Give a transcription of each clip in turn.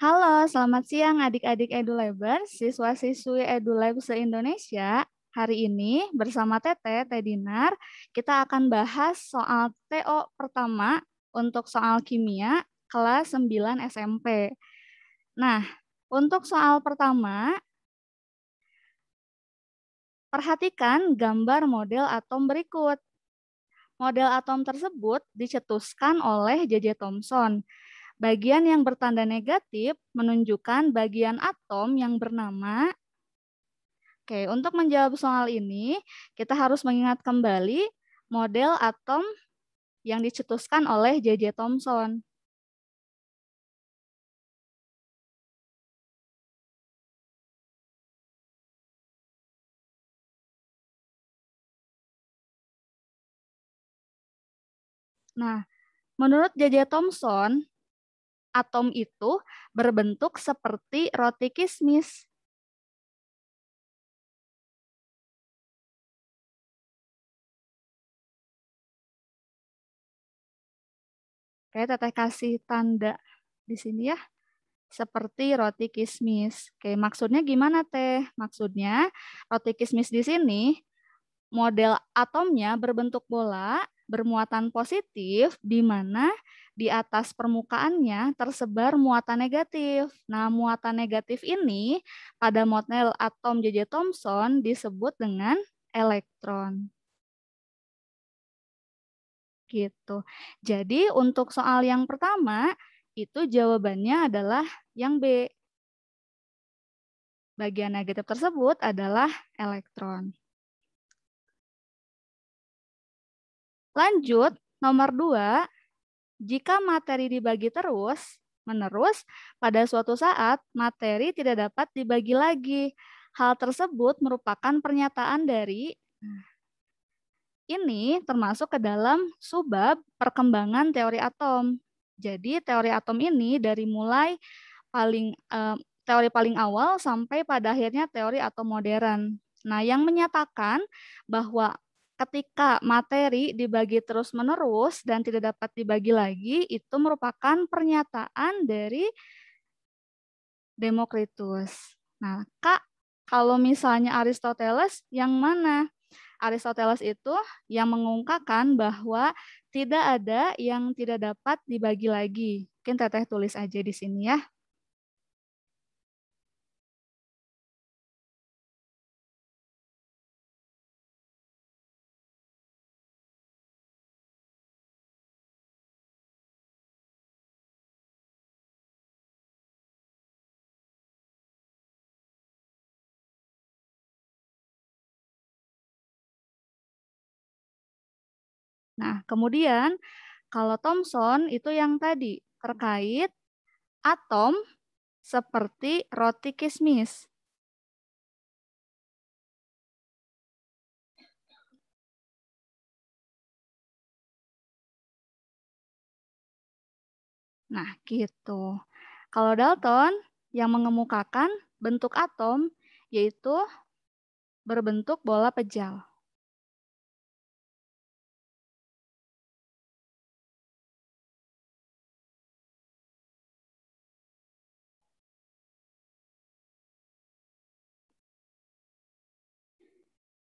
Halo, selamat siang adik-adik EduLabers, siswa-siswi EduLab se-Indonesia. Hari ini bersama Tete Dinar, kita akan bahas soal TO pertama untuk soal kimia kelas 9 SMP. Nah, untuk soal pertama, perhatikan gambar model atom berikut. Model atom tersebut dicetuskan oleh J.J. Thomson. Bagian yang bertanda negatif menunjukkan bagian atom yang bernama. Oke, untuk menjawab soal ini, kita harus mengingat kembali model atom yang dicetuskan oleh J.J. Thomson. Nah, menurut J.J. Thomson, atom itu berbentuk seperti roti kismis. Oke, Teteh kasih tanda di sini ya. Seperti roti kismis. Oke, maksudnya gimana, Teh? Maksudnya roti kismis di sini model atomnya berbentuk bola bermuatan positif di mana di atas permukaannya tersebar muatan negatif. Nah, muatan negatif ini pada model atom J.J. Thomson disebut dengan elektron. Gitu. Jadi untuk soal yang pertama itu jawabannya adalah yang B. Bagian negatif tersebut adalah elektron. Lanjut, nomor 2, jika materi dibagi terus-menerus, pada suatu saat materi tidak dapat dibagi lagi. Hal tersebut merupakan pernyataan dari ini termasuk ke dalam subbab perkembangan teori atom. Jadi teori atom ini dari mulai teori paling awal sampai pada akhirnya teori atom modern. Nah, yang menyatakan bahwa ketika materi dibagi terus-menerus dan tidak dapat dibagi lagi, itu merupakan pernyataan dari Demokritus. Nah, Kak, kalau misalnya Aristoteles, yang mana? Aristoteles itu yang mengungkapkan bahwa tidak ada yang tidak dapat dibagi lagi. Mungkin Teteh tulis aja di sini ya. Nah, kemudian kalau Thomson itu yang tadi terkait atom seperti roti kismis. Nah, gitu. Kalau Dalton yang mengemukakan bentuk atom yaitu berbentuk bola pejal.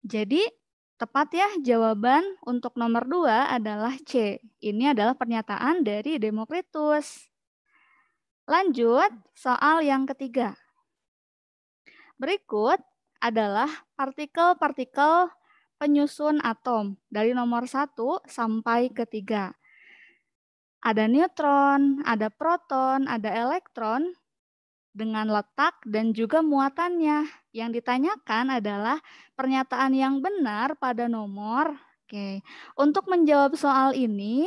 Jadi tepat ya jawaban untuk nomor 2 adalah C. Ini adalah pernyataan dari Demokritus. Lanjut soal yang ketiga. Berikut adalah partikel-partikel penyusun atom dari nomor 1 sampai ke 3. Ada neutron, ada proton, ada elektron dengan letak dan juga muatannya. Yang ditanyakan adalah pernyataan yang benar pada nomor. Oke, untuk menjawab soal ini,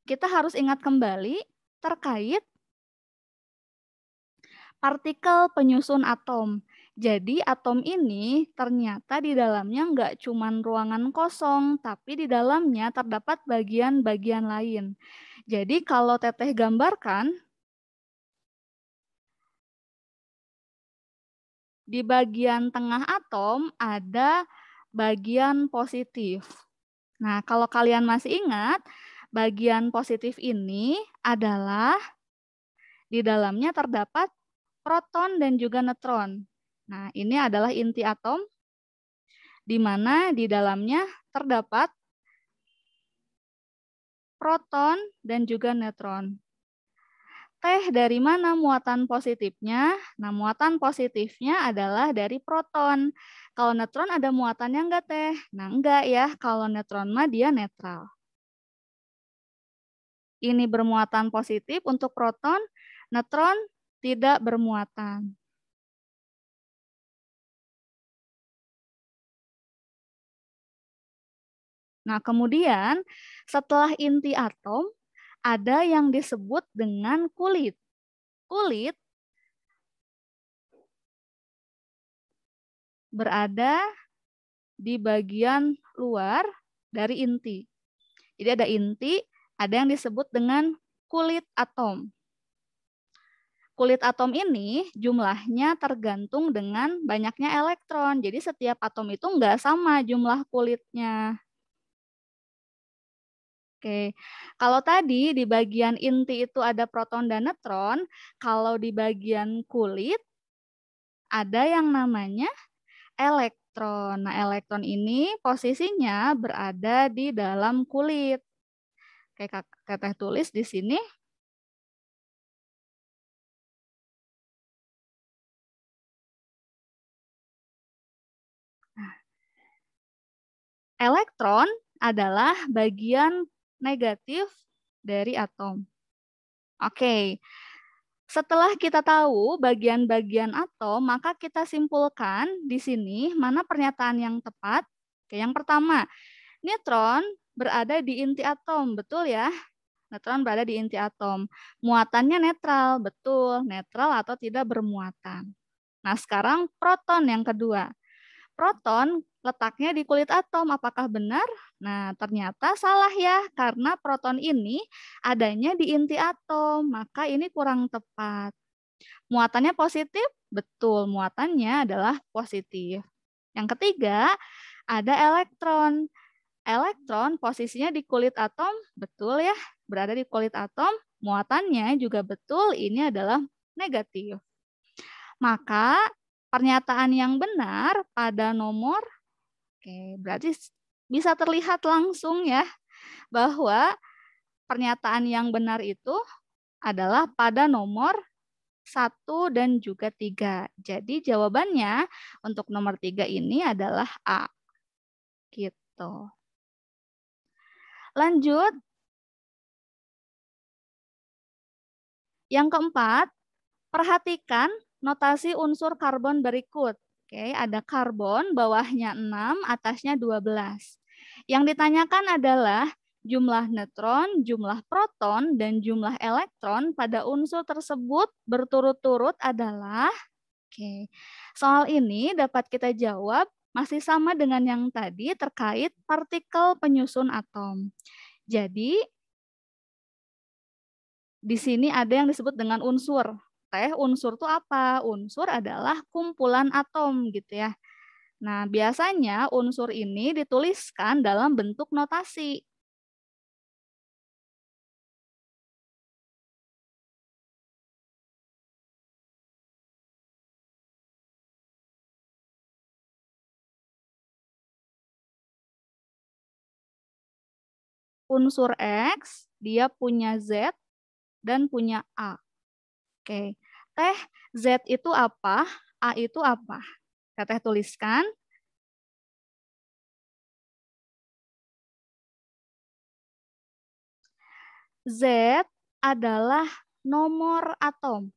kita harus ingat kembali terkait partikel penyusun atom. Jadi atom ini ternyata di dalamnya nggak cuma ruangan kosong, tapi di dalamnya terdapat bagian-bagian lain. Jadi kalau Teteh gambarkan, di bagian tengah atom ada bagian positif. Nah, kalau kalian masih ingat, bagian positif ini adalah Di dalamnya terdapat proton dan juga neutron. Nah, ini adalah inti atom, di mana di dalamnya terdapat proton dan juga neutron. Teh, dari mana muatan positifnya? Nah, muatan positifnya adalah dari proton. Kalau neutron ada muatannya enggak, Teh? Nah, enggak ya. Kalau neutron mah dia netral. Ini bermuatan positif untuk proton, neutron tidak bermuatan. Nah, kemudian setelah inti atom, ada yang disebut dengan kulit. Kulit berada di bagian luar dari inti. Jadi ada inti, ada yang disebut dengan kulit atom. Kulit atom ini jumlahnya tergantung dengan banyaknya elektron. Jadi setiap atom itu nggak sama jumlah kulitnya. Oke, kalau tadi di bagian inti itu ada proton dan neutron, kalau di bagian kulit ada yang namanya elektron. Nah, elektron ini posisinya berada di dalam kulit. Kayak Teteh tulis di sini. Elektron adalah bagian negatif dari atom. Oke, setelah kita tahu bagian-bagian atom, maka kita simpulkan di sini mana pernyataan yang tepat. Oke, yang pertama, neutron berada di inti atom, betul ya? Neutron berada di inti atom. Muatannya netral, betul. Netral atau tidak bermuatan. Nah, sekarang proton yang kedua. Proton letaknya di kulit atom, apakah benar? Nah, ternyata salah ya, karena proton ini adanya di inti atom, maka ini kurang tepat. Muatannya positif? Betul, muatannya adalah positif. Yang ketiga, ada elektron. Elektron posisinya di kulit atom, betul ya, berada di kulit atom, muatannya juga betul, ini adalah negatif. Maka pernyataan yang benar pada nomor, oke, berarti bisa terlihat langsung ya, bahwa pernyataan yang benar itu adalah pada nomor 1 dan juga 3. Jadi jawabannya untuk nomor 3 ini adalah A. Gitu. Lanjut. Yang keempat, perhatikan notasi unsur karbon berikut. Oke, ada karbon, bawahnya 6, atasnya 12. Yang ditanyakan adalah jumlah neutron, jumlah proton, dan jumlah elektron pada unsur tersebut berturut-turut adalah, oke, soal ini dapat kita jawab masih sama dengan yang tadi terkait partikel penyusun atom. Jadi, di sini ada yang disebut dengan unsur. Teh, unsur itu apa? Unsur adalah kumpulan atom gitu ya. Nah, biasanya unsur ini dituliskan dalam bentuk notasi. Unsur X, dia punya Z dan punya A. Oke. Teh, Z itu apa? A itu apa? Teteh tuliskan. Z adalah nomor atom.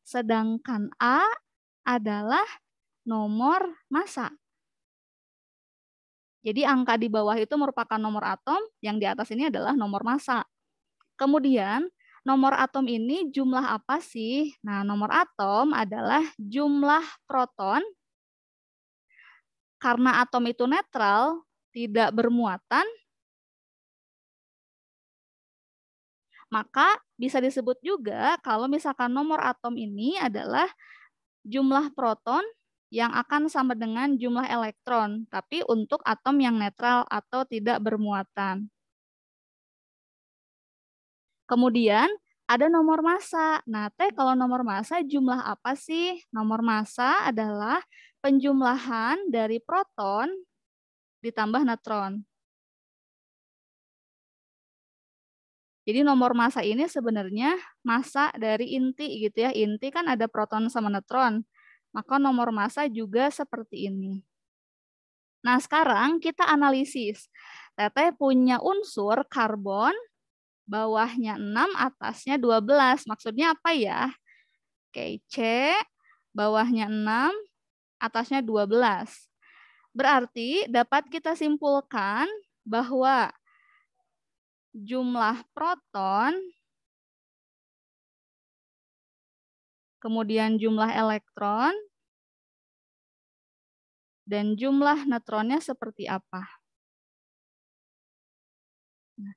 Sedangkan A adalah nomor massa. Jadi angka di bawah itu merupakan nomor atom, yang di atas ini adalah nomor massa. Kemudian, nomor atom ini jumlah apa sih? Nah, nomor atom adalah jumlah proton. Karena atom itu netral, tidak bermuatan, maka bisa disebut juga kalau misalkan nomor atom ini adalah jumlah proton yang akan sama dengan jumlah elektron, tapi untuk atom yang netral atau tidak bermuatan. Kemudian ada nomor massa. Nah, Teh, kalau nomor massa jumlah apa sih? Nomor massa adalah penjumlahan dari proton ditambah neutron. Jadi nomor massa ini sebenarnya massa dari inti gitu ya. Inti kan ada proton sama neutron. Maka nomor massa juga seperti ini. Nah, sekarang kita analisis. Teteh punya unsur karbon, bawahnya 6, atasnya 12. Maksudnya apa ya? Oke, C, bawahnya 6, atasnya 12. Berarti dapat kita simpulkan bahwa jumlah proton, kemudian jumlah elektron, dan jumlah neutronnya seperti apa. Nah,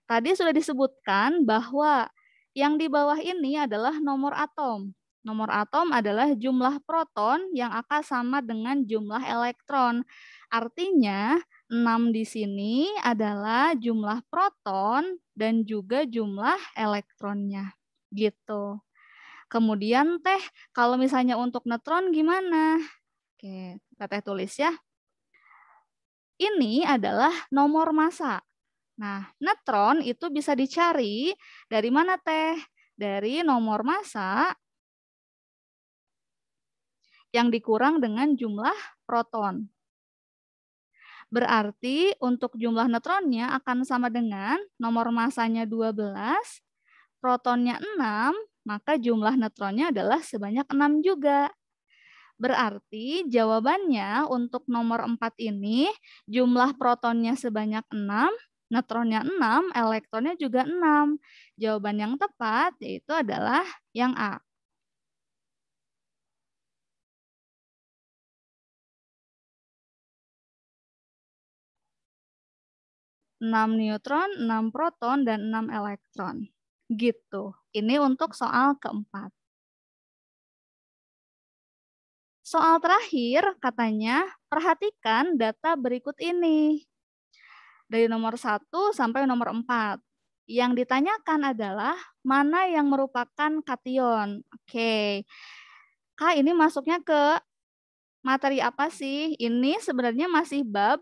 tadi sudah disebutkan bahwa yang di bawah ini adalah nomor atom. Nomor atom adalah jumlah proton yang akan sama dengan jumlah elektron. Artinya 6 di sini adalah jumlah proton dan juga jumlah elektronnya. Gitu. Kemudian Teh, kalau misalnya untuk neutron gimana? Oke, Teteh tulis ya. Ini adalah nomor massa. Nah, neutron itu bisa dicari dari mana Teh? Dari nomor massa yang dikurang dengan jumlah proton. Berarti untuk jumlah neutronnya akan sama dengan nomor massanya 12, protonnya 6, maka jumlah neutronnya adalah sebanyak 6 juga. Berarti jawabannya untuk nomor 4 ini jumlah protonnya sebanyak 6, neutronnya 6, elektronnya juga 6. Jawaban yang tepat yaitu adalah yang A. 6 neutron, 6 proton, dan 6 elektron. Gitu. Ini untuk soal keempat. Soal terakhir katanya, perhatikan data berikut ini. Dari nomor 1 sampai nomor 4. Yang ditanyakan adalah mana yang merupakan kation. Oke. Kak, ini masuknya ke materi apa sih? Ini sebenarnya masih bab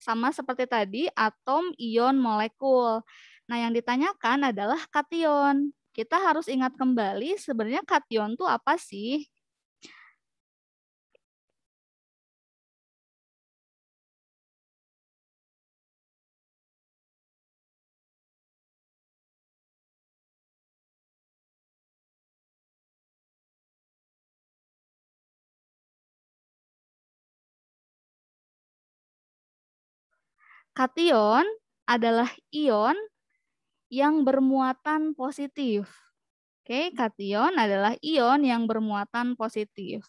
sama seperti tadi atom, ion, molekul. Nah, yang ditanyakan adalah kation. Kita harus ingat kembali sebenarnya kation itu apa sih? Kation adalah ion yang bermuatan positif. Oke, kation adalah ion yang bermuatan positif.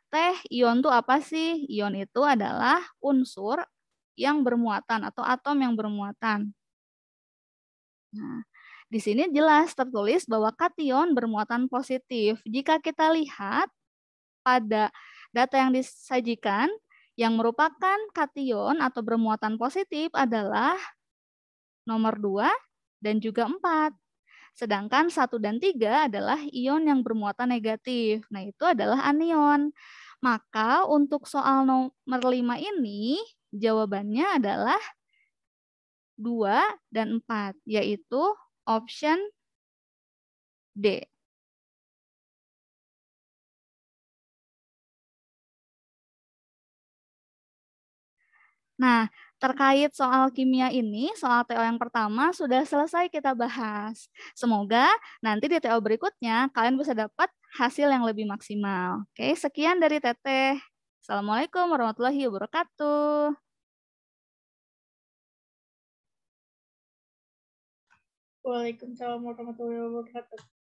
Teh, ion itu apa sih? Ion itu adalah unsur yang bermuatan atau atom yang bermuatan. Nah, di sini jelas tertulis bahwa kation bermuatan positif. Jika kita lihat pada data yang disajikan, yang merupakan kation atau bermuatan positif adalah nomor 2 dan juga 4. Sedangkan 1 dan 3 adalah ion yang bermuatan negatif. Nah, itu adalah anion. Maka untuk soal nomor 5 ini, jawabannya adalah 2 dan 4, yaitu option D. Nah, terkait soal kimia ini, soal TO yang pertama sudah selesai kita bahas. Semoga nanti di TO berikutnya kalian bisa dapat hasil yang lebih maksimal. Oke, sekian dari Teteh. Assalamualaikum warahmatullahi wabarakatuh. Waalaikumsalam warahmatullahi wabarakatuh.